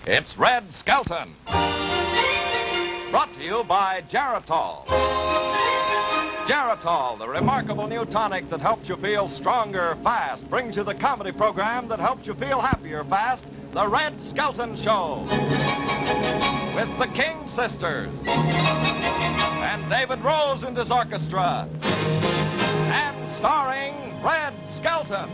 It's Red Skelton. Brought to you by Geritol. Geritol, the remarkable new tonic that helps you feel stronger fast, brings you the comedy program that helps you feel happier fast, The Red Skelton Show. With the King Sisters. And David Rose and his orchestra. And starring Red Skelton.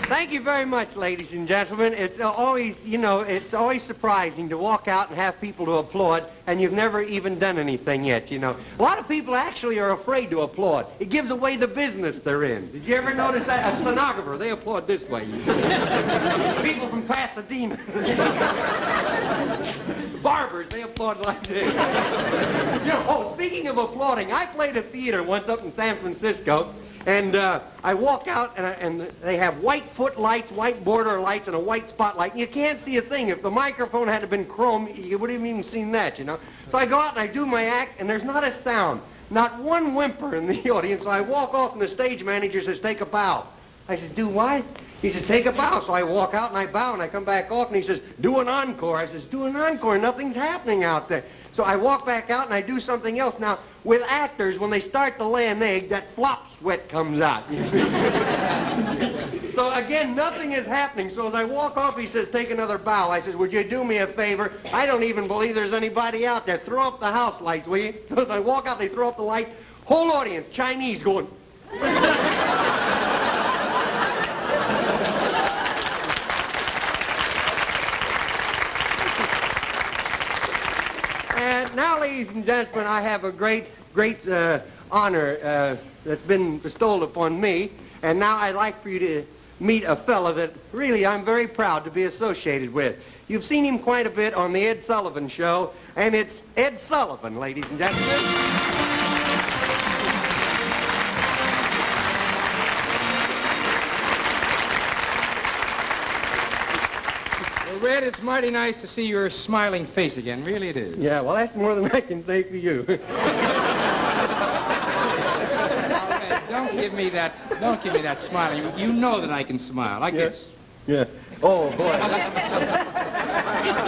Thank you very much, ladies and gentlemen. It's always, it's always surprising to walk out and have people to applaud, and you've never even done anything yet, A lot of people actually are afraid to applaud. It gives away the business they're in. Did you ever notice that? A stenographer, they applaud this way. People from Pasadena. Barbers, they applaud like this. Speaking of applauding, I played a theater once up in San Francisco. And I walk out, and they have white footlights, white border lights, and a white spotlight. And you can't see a thing. If the microphone had been chrome, you wouldn't have even seen that, So I go out and I do my act, and there's not a sound, not one whimper in the audience. So I walk off, and the stage manager says, "Take a bow." I says, "Do what?" He says, "Take a bow." So I walk out, and I bow, and I come back off, and he says, "Do an encore." I says, "Do an encore? Nothing's happening out there." So I walk back out, and I do something else. Now, with actors, when they start to lay an egg, that flop sweat comes out. So again, nothing is happening. So as I walk off, he says, "Take another bow." I says, "Would you do me a favor? I don't even believe there's anybody out there. Throw up the house lights, will you?" So as I walk out, they throw up the light. Whole audience, Chinese, going. And now, ladies and gentlemen, I have a great honor that's been bestowed upon me. And now I'd like for you to meet a fella that really I'm very proud to be associated with. You've seen him quite a bit on the Ed Sullivan Show, and it's Ed Sullivan, ladies and gentlemen. Red, it's mighty nice to see your smiling face again. Really it is. Yeah, well, that's more than I can say for you. Red, don't give me that smile. You know that I can smile. I guess. Yeah. Oh, boy.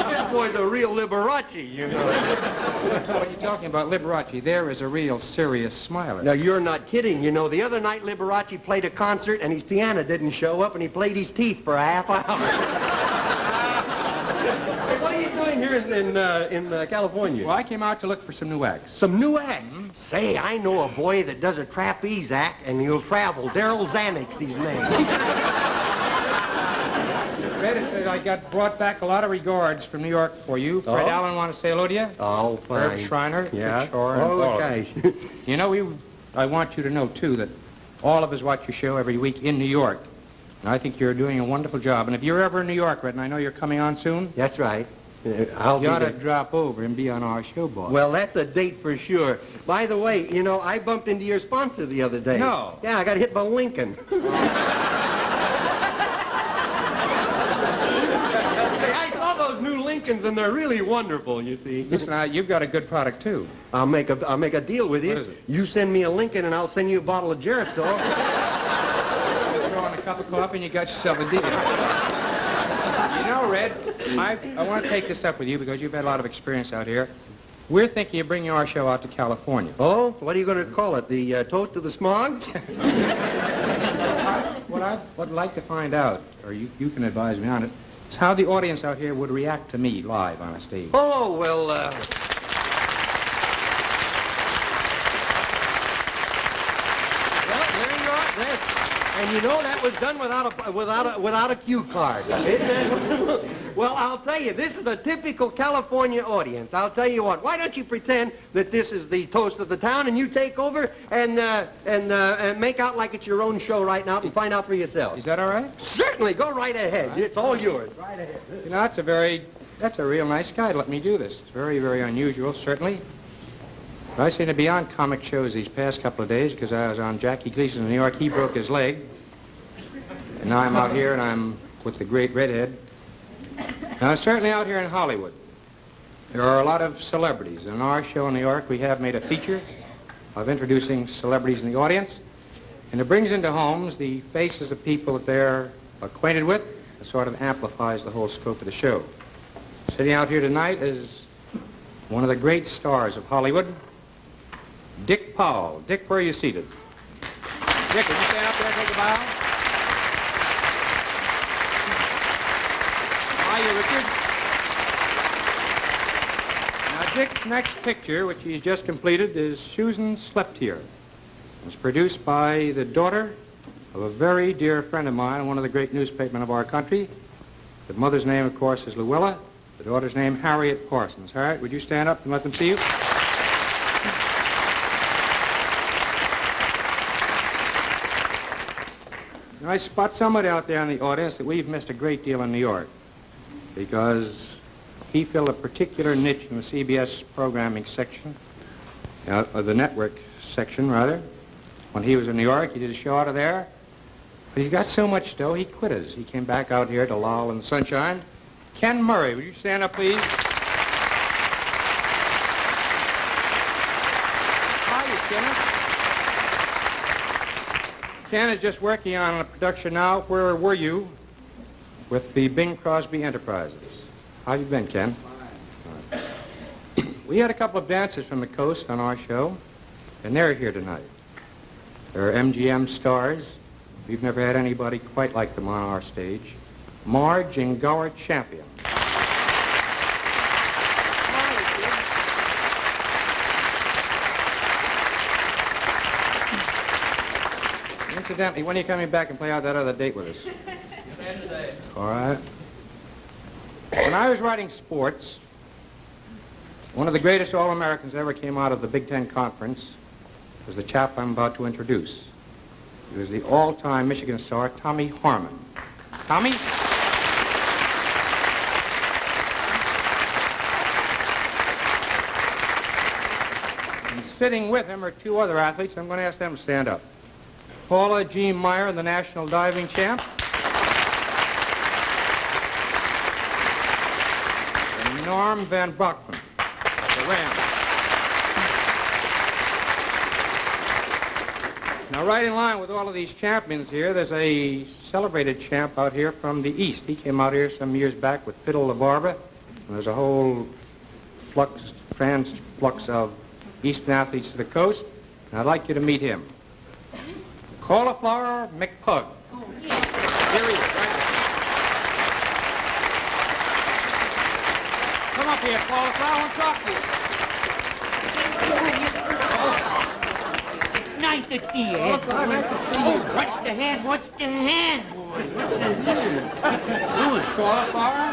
This boy's a real Liberace, What are you talking about, Liberace? There is a real serious smiler. Now, you're not kidding. The other night Liberace played a concert, and his piano didn't show up, and he played his teeth for a half hour. What are you doing here in California? Well, I came out to look for some new acts. Some new acts? Mm-hmm. Say, I know a boy that does a trapeze act, and he'll travel. Daryl Zanuck's his name. Red, it says I got brought back a lot of regards from New York for you. Fred Allen want to say hello to you. Oh, fine. Herb Schreiner. Yeah. Shore, and oh, gosh. I want you to know, too, that all of us watch your show every week in New York. And I think you're doing a wonderful job. And if you're ever in New York, Red, and I know you're coming on soon. That's right. You ought to drop over and be on our show, boy. Well, that's a date for sure. By the way, I bumped into your sponsor the other day. No. Yeah, I got hit by Lincoln. I saw those new Lincolns, and they're really wonderful, you see. Listen, you've got a good product, too. I'll make a deal with you. What is it? You send me a Lincoln, and I'll send you a bottle of Geritol. Throw on a cup of coffee, and you got yourself a deal. Red, I want to take this up with you because you've had a lot of experience out here. We're thinking of bringing our show out to California. Oh? What are you going to call it? The Toast to the Smog? What I would like to find out, or you can advise me on it, is how the audience out here would react to me live on a stage. Oh, well, there you are. And that was done without a cue card. Well, I'll tell you, this is a typical California audience. I'll tell you what. Why don't you pretend that this is the toast of the town, and you take over and make out like it's your own show right now and find out for yourself. Is that all right? Certainly. Go right ahead. Right. It's all yours. Right ahead. That's a real nice guy to let me do this. It's very, very unusual, certainly. I seem to be on comic shows these past couple of days because I was on Jackie Gleason's in New York. He broke his leg. And now I'm out here, and I'm with the great redhead. Now, I'm certainly out here in Hollywood. There are a lot of celebrities. In our show in New York, we have made a feature of introducing celebrities in the audience. And it brings into homes the faces of people that they're acquainted with. It sort of amplifies the whole scope of the show. Sitting out here tonight is one of the great stars of Hollywood, Dick Powell. Dick, where are you seated? Dick, would you stand up there and take a bow? Hiya, Richard. Now, Dick's next picture, which he's just completed, is Susan Slept Here. It's produced by the daughter of a very dear friend of mine, one of the great newspapermen of our country. The mother's name, of course, is Luella. The daughter's name, Harriet Parsons. Harriet, would you stand up and let them see you? Now, I spot somebody out there in the audience that we've missed a great deal in New York because he filled a particular niche in the CBS programming section, or the network section, rather. When he was in New York, he did a show out of there. But he's got so much dough, he quit us. He came back out here to loll in the sunshine. Ken Murray, would you stand up, please? Hi, Kenneth. Ken is just working on a production now. Where were you? With the Bing Crosby Enterprises. How have you been, Ken? Fine. We had a couple of dancers from the coast on our show, and they're here tonight. They're MGM stars. We've never had anybody quite like them on our stage. Marge and Gower Champion. Incidentally, when are you coming back and play out that other date with us? All right. When I was writing sports, one of the greatest All-Americans ever came out of the Big Ten Conference was the chap I'm about to introduce. He was the all-time Michigan star, Tommy Harmon. Tommy? And sitting with him are two other athletes. I'm going to ask them to stand up. Paula G. Meyer, the national diving champ. And Norm Van Brockman, the Ram. Now, right in line with all of these champions here, there's a celebrated champ out here from the East. He came out here some years back with Fiddle the Barber. And there's a whole flux of Eastern athletes to the coast. And I'd like you to meet him. Cauliflower McPug. Oh, yeah. Here he is, right there. Come up here, Cauliflower. I want to talk to you. Nice to see you. Nice to see you. What's the hand? What's the hand, boy? Cauliflower,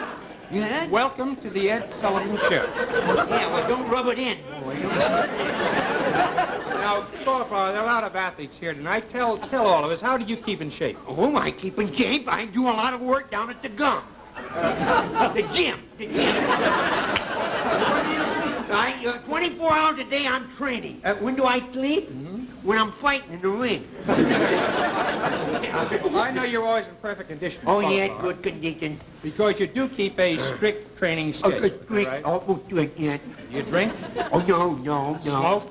Yeah? welcome to the Ed Sullivan Show. Yeah, well, don't rub it in, boy. Now, Cauliflower, there are a lot of athletes here tonight. Tell all of us, how do you keep in shape? Oh, I keep in shape. I do a lot of work down at the gum. The gym. 24 hours a day I'm training. When do I sleep? When I'm fighting in the ring. I know you're always in perfect condition. Oh, yeah, Cauliflower, good condition. because you do keep a strict training schedule. Strict, right? awful strict, yeah. You drink? Oh, no. Smoke?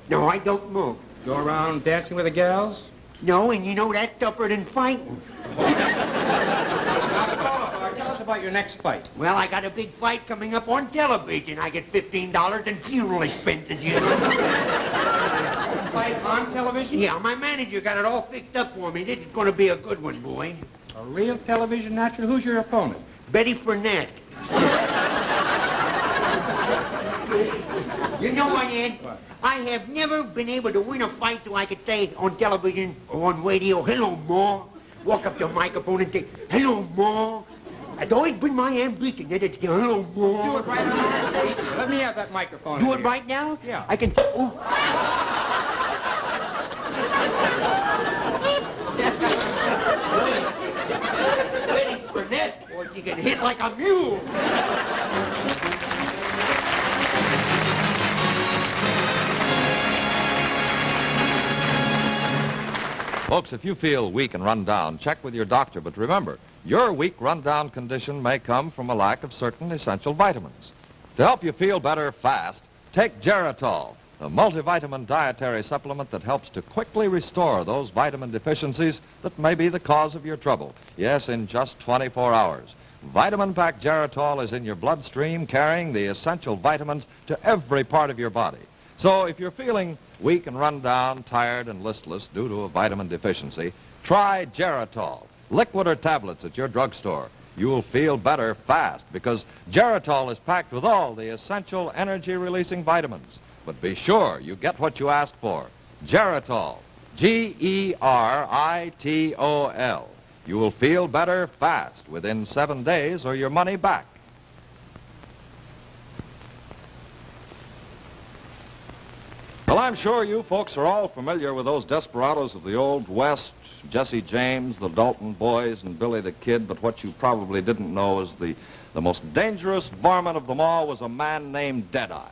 No, I don't smoke. Go around dancing with the gals? No, and you know that's tougher than fighting. Now, Cauliflower, tell us about your next fight. Well, I got a big fight coming up on television. I get $15 in funeral expenses, you know. Fight on television? Yeah, my manager got it all fixed up for me. This is going to be a good one, boy. A real television natural? Who's your opponent? Betty Fournette. You know what, Ed? What? I have never been able to win a fight so I could say on television or on radio, "Hello, Ma." Walk up to a microphone and say, "Hello, Ma." It's always been my ambition that it's "Hello, Ma." Do it right on the stage. Let me have that microphone. Do in it here. right now? Yeah. I can... Oh. Betty Fournette, boy, you get hit like a mule. Folks, if you feel weak and run down, check with your doctor. But remember, your weak, run-down condition may come from a lack of certain essential vitamins. To help you feel better fast, take Geritol, a multivitamin dietary supplement that helps to quickly restore those vitamin deficiencies that may be the cause of your trouble. Yes, in just 24 hours. Vitamin-packed Geritol is in your bloodstream, carrying the essential vitamins to every part of your body. So if you're feeling weak and run down, tired and listless due to a vitamin deficiency, try Geritol, liquid or tablets at your drugstore. You'll feel better fast because Geritol is packed with all the essential energy-releasing vitamins. But be sure you get what you ask for. Geritol, Geritol. You will feel better fast within 7 days or your money back. Well, I'm sure you folks are all familiar with those desperados of the Old West, Jesse James, the Dalton Boys, and Billy the Kid, but what you probably didn't know is the most dangerous varmint of them all was a man named Deadeye.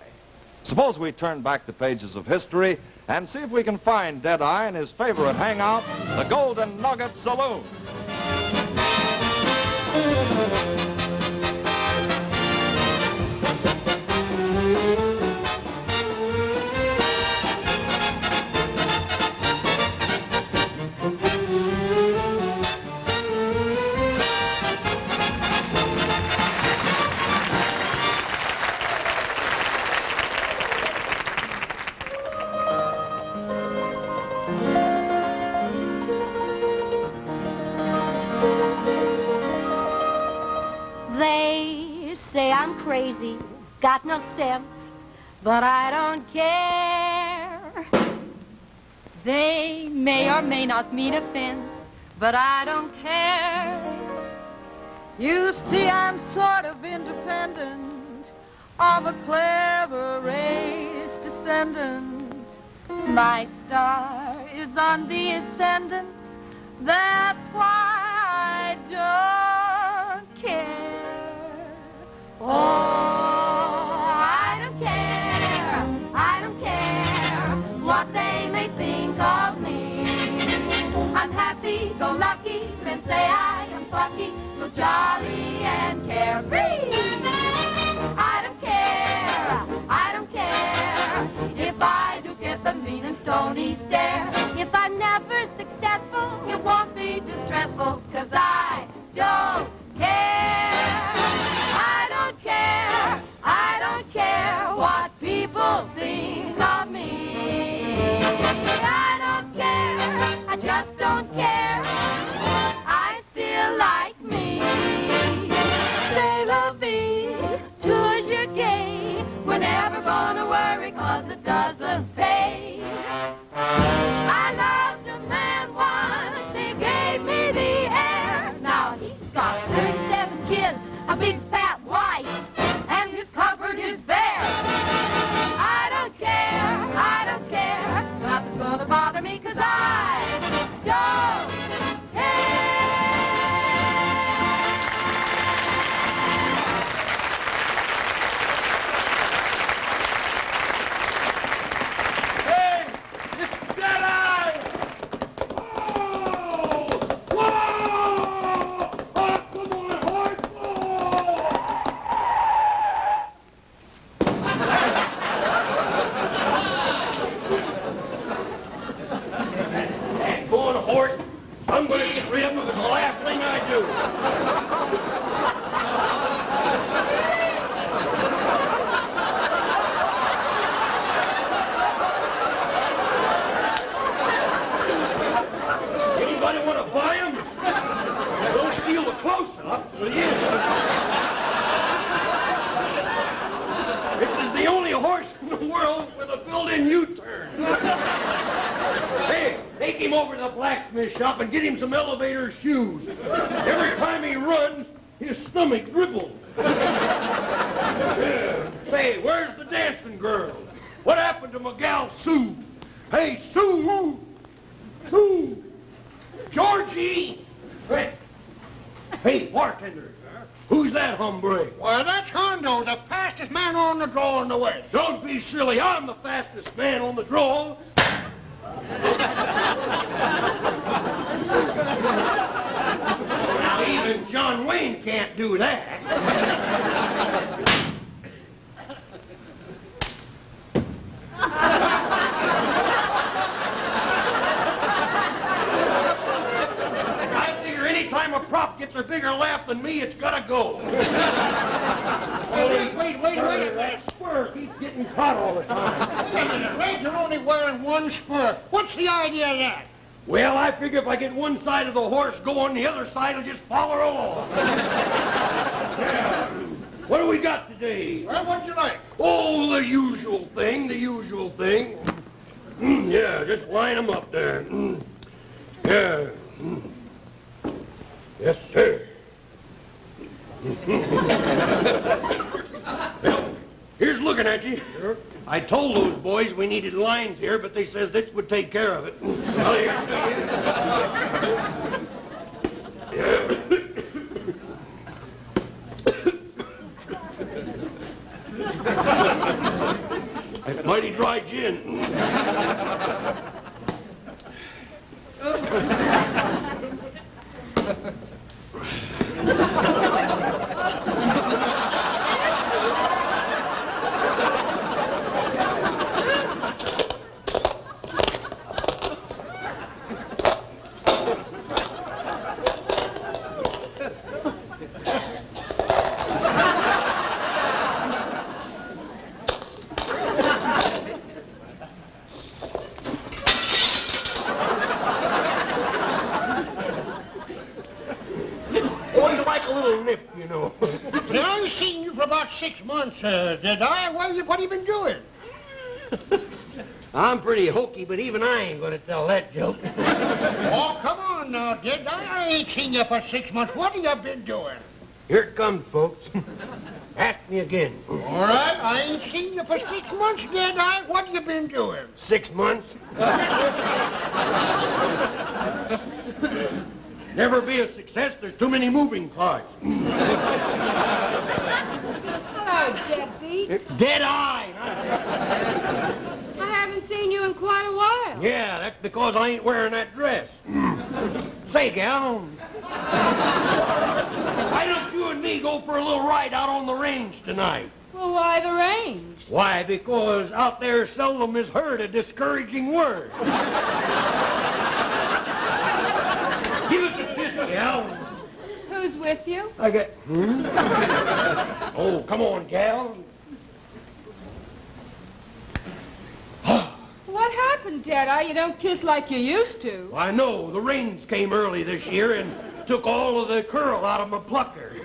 Suppose we turn back the pages of history and see if we can find Deadeye in his favorite hangout, the Golden Nugget Saloon. Crazy, got no sense, but I don't care. They may or may not mean offense, but I don't care. You see, I'm sort of independent, of a clever race descendant. My star is on the ascendant, that's why I don't care. Oh, I don't care what they may think of me. I'm happy-go-lucky, men say I am plucky, so jolly and carefree. I don't care if I do get the mean and stony stare. If I'm never successful, it won't be distressful, 'cause I don't care. I don't care what people think of me. I don't care, I just don't care. I still like me. C'est la vie, toujours gay. We're never gonna worry 'cause it doesn't pay. I loved a man once, he gave me the air. Now he's got 37 kids, a big fat wife, and his cupboard is bare. I don't care, nothing's gonna bother me 'cause I don't Hey, it's Deadeye! Whoa! Whoa! Oh, come on, horse! That going horse, I'm going to get rid of him. It's the last thing I do. Anybody want to buy him? Don't steal the close-up, will you? This is the only horse in the world with a built-in U-turn. Hey, take him over to the blacksmith shop and get him some elevator shoes. Every time he runs, his stomach dribbles. Yeah. Say, where's the dancing girl? What happened to my gal Sue? Hey, Sue! Sue! Georgie! Hey, bartender. Who's that hombre? Why, that's Hondo, the fastest man on the draw in the West. Don't be silly. I'm the fastest man on the draw. Now, even John Wayne can't do that. lap than me, it's gotta go. Wait. That spur keeps getting caught all the time. Wait a minute, Red, you're only wearing one spur. What's the idea of that? Well, I figure if I get one side of the horse going, the other side will just follow her along. Yeah. What do we got today? Well, what'd you like? Oh, the usual thing. Yeah, just line them up there. Yeah. Yes, sir. Well, here's looking at you. Sure. I told those boys we needed lines here, but they says this would take care of it. Well, here. That's mighty dry gin. Now, I've seen you for about 6 months, did I? What have you been doing? I'm pretty hokey, but even I ain't gonna tell that joke. Oh, come on now, Did I ain't seen you for 6 months. What have you been doing? Here it comes, folks. Ask me again. All right, I ain't seen you for 6 months, did I? What have you been doing? 6 months? Never be a success. There's too many moving parts. Hello, Deadbeat. Dead eye. I haven't seen you in quite a while. Yeah, that's because I ain't wearing that dress. Say, gal, why don't you and me go for a little ride out on the range tonight? Well, why the range? Why, because out there seldom is heard a discouraging word. Give us a kiss, gal. Who's with you? I got... Oh, come on, gal. What happened, Deadeye? You don't kiss like you used to. I know. The rains came early this year and took all of the curl out of my plucker. Hey,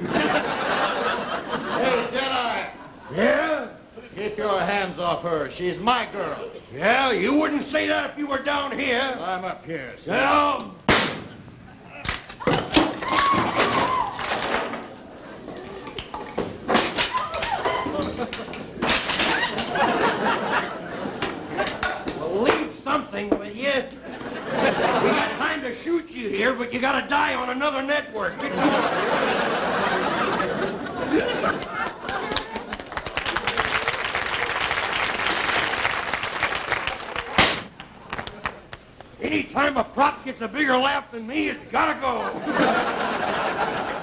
Deadeye, Yeah? keep your hands off her. She's my girl. Yeah, you wouldn't say that if you were down here. I'm up here. See? Well... Believe something, will you? We got time to shoot you here, but you gotta die on another network. Anytime a prop gets a bigger laugh than me, it's gotta go.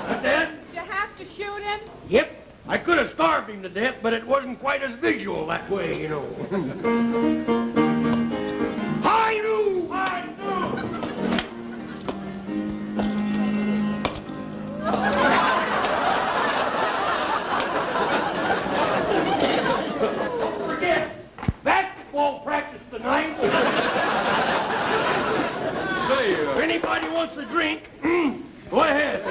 But then? Did you have to shoot him? Yep. I could have starved him to death, but it wasn't quite as visual that way, you know. I knew! Don't forget, basketball practice tonight. If anybody wants a drink, go ahead.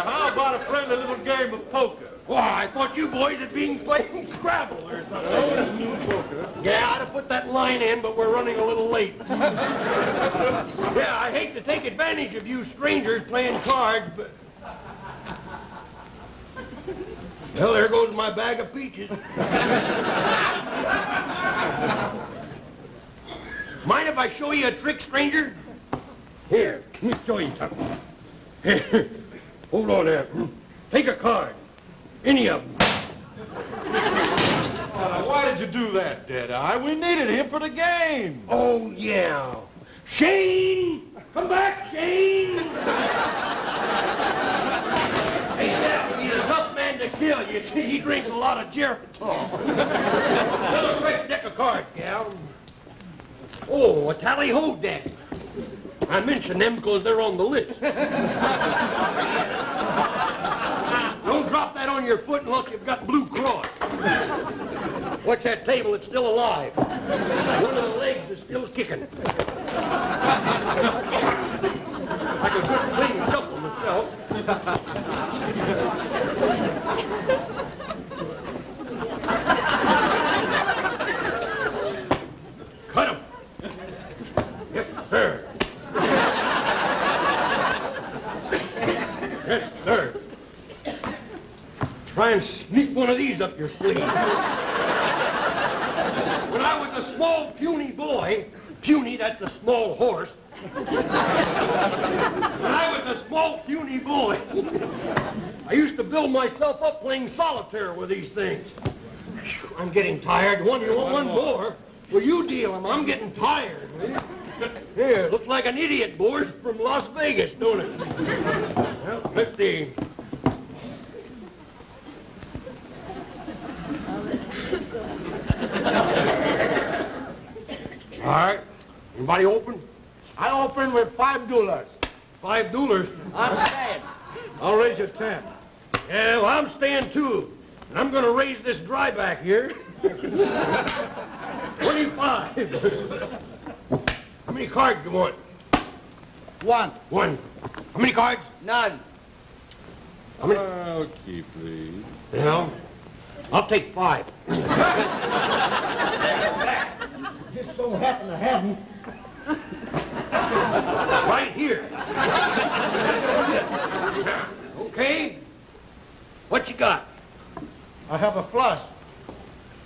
How about a friendly little game of poker? Why, I thought you boys had been playing Scrabble or something. Yeah, I'd have put that line in, but we're running a little late. Yeah, I hate to take advantage of you strangers playing cards, but... Well, there goes my bag of peaches. Mind if I show you a trick, stranger? Here, let me show you something. Here, hold on there. Take a card. Any of them. Why did you do that, Deadeye? We needed him for the game. Oh, yeah. Shane! Come back, Shane! Hey, Sal, he's a tough man to kill. You see, he drinks a lot of Geritol. Another fresh deck of cards, gal. Oh, a tally-ho deck. I mention them because they're on the list. Don't drop that on your foot unless you've got Blue Cross. Watch that table, it's still alive. One of the legs is still kicking. Like a good clean shuffle myself. Cut him. Yes, sir. Yes, sir. Try and sneak one of these up your sleeve. When I was a small, puny boy, puny, that's a small horse. When I was a small, puny boy, I used to build myself up playing solitaire with these things. I'm getting tired. You want one more? Well, you deal them. I'm getting tired. Here, looks like an idiot, boys, from Las Vegas, don't it? Well, let's see. All right. Anybody open? I open with $5. $5? I'm staying. I'll raise you 10. Yeah, well, I'm staying too. And I'm going to raise this dry back here. 25. How many cards do you want? One. One. How many cards? None. How many? I'll keep these. Yeah. I'll take 5. Just so happen to have them. Right here. Okay. What you got? I have a flush.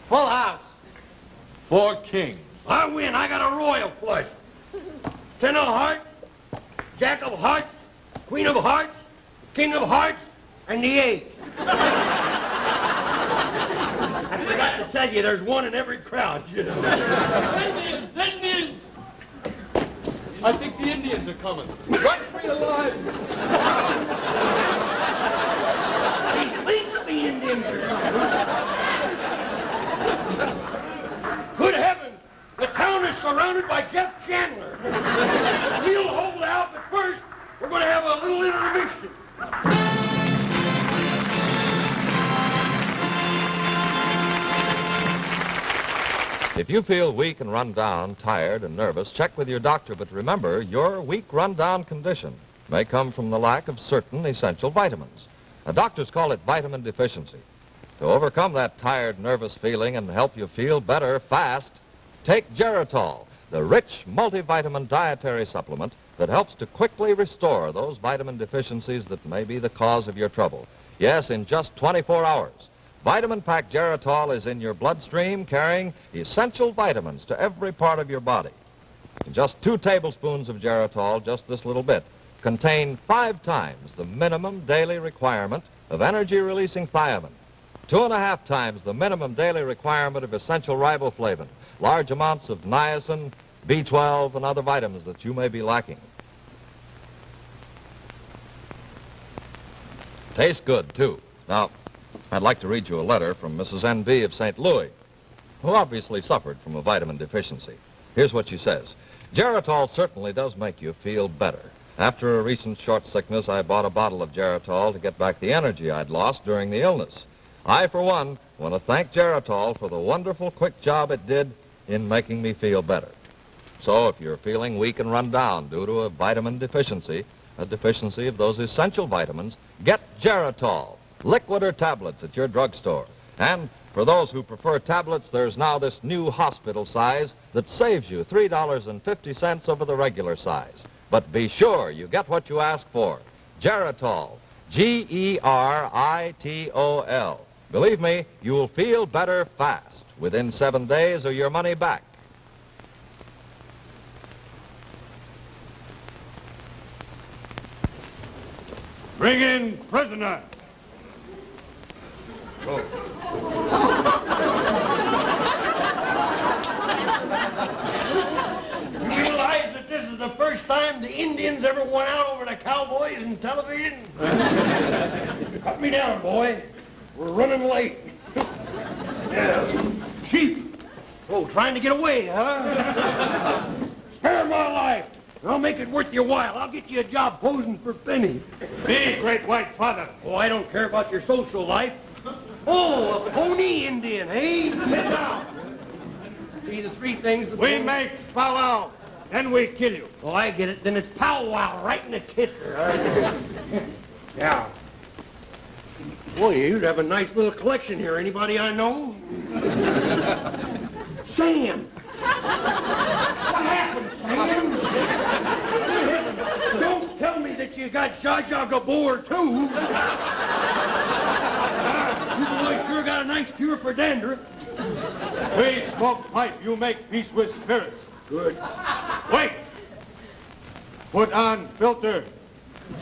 Full house. 4 kings. I win. I got a royal flush. 10 of hearts, Jack of hearts, Queen of hearts, King of hearts, and the 8. I forgot to tell you, there's one in every crowd, you know. Indians! Indians! I think the Indians are coming. Right for your life. He thinks the Indians are coming. Good heavens! The town is surrounded by Jeff Chandler. We'll hold out, but first, we're going to have a little intermission. If you feel weak and run down, tired and nervous, check with your doctor. But remember, your weak, run-down condition may come from the lack of certain essential vitamins. Now, doctors call it vitamin deficiency. To overcome that tired, nervous feeling and help you feel better fast, take Geritol, the rich multivitamin dietary supplement that helps to quickly restore those vitamin deficiencies that may be the cause of your trouble. Yes, in just 24 hours. Vitamin-packed Geritol is in your bloodstream, carrying essential vitamins to every part of your body. And just 2 tablespoons of Geritol, just this little bit, contain 5 times the minimum daily requirement of energy-releasing thiamine, 2.5 times the minimum daily requirement of essential riboflavin, large amounts of niacin, B12, and other vitamins that you may be lacking. Tastes good, too. Now, I'd like to read you a letter from Mrs. N.B. of St. Louis, who obviously suffered from a vitamin deficiency. Here's what she says. Geritol certainly does make you feel better. After a recent short sickness, I bought a bottle of Geritol to get back the energy I'd lost during the illness. I, for one, want to thank Geritol for the wonderful quick job it did in making me feel better. So if you're feeling weak and run down due to a vitamin deficiency, a deficiency of those essential vitamins, get Geritol, liquid or tablets at your drugstore. And for those who prefer tablets, there's now this new hospital size that saves you $3.50 over the regular size. But be sure you get what you ask for. Geritol, Geritol. Believe me, you'll feel better fast, within 7 days or your money back. Bring in prisoner. Go. You realize that this is the first time the Indians ever went out over the cowboys in television? Cut me down, boy. We're running late. Yeah. Sheep. Oh, trying to get away, huh? Spare my life. I'll make it worth your while. I'll get you a job posing for pennies. Me, great white father. Oh, I don't care about your social life. Oh, a pony Indian, eh? Sit down. See, the three things... that We make powwow, then we kill you. Oh, I get it. Then it's powwow right in the kisser. Yeah. Boy, you'd have a nice little collection here. Anybody I know? Sam! What happened, Sam? Don't tell me that you got Zsa Zsa Gabor, too. You boys sure got a nice cure for dandruff. We smoke pipe, you make peace with spirits. Good. Wait! Put on filter.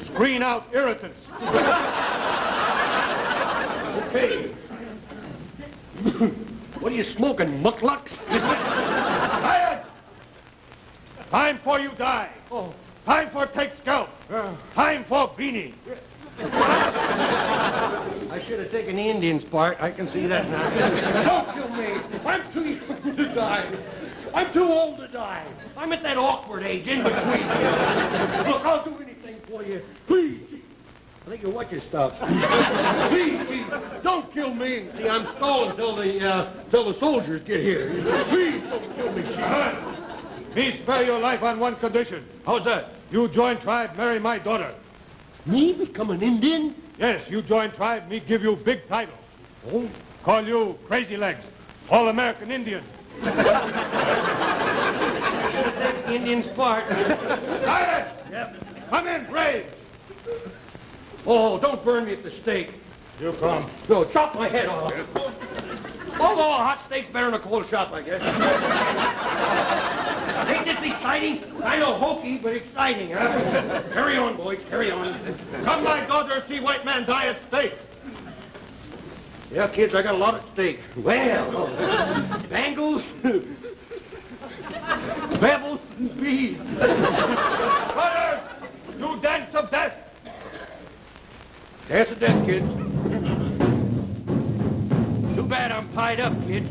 Screen out irritants. Okay. What are you smoking, mucklucks? Quiet! Time for you die. Oh. Time for take scalp. Time for beanie. I should have taken the Indian's part. I can see that now. Don't kill me. I'm too young to die. I'm too old to die. I'm at that awkward age in between. Look, I'll do anything for you. Please. I think you'll watch your stuff. Please, don't kill me. See, I'm stalling till the soldiers get here. Please, don't kill me, Chief. Me spare your life on one condition. How's that? You join tribe, marry my daughter. Me become an Indian? Yes, you join tribe, me give you big title. Oh. Call you Crazy Legs, All-American Indian. Take the Indian's part. Silence! Yep. Come in, brave. Oh, don't burn me at the stake. You come. No, chop my head off. Although a hot steak's better than a cold shot, I guess. Ain't this exciting? I know hokey, but exciting, huh? Carry on, boys, carry on. Come, my daughter, see white man die at stake. Yeah, kids, I got a lot at stake. Well, bangles, pebbles, and beads. Brothers, you dance of death. Dance of death, kids. Too bad I'm tied up, kids.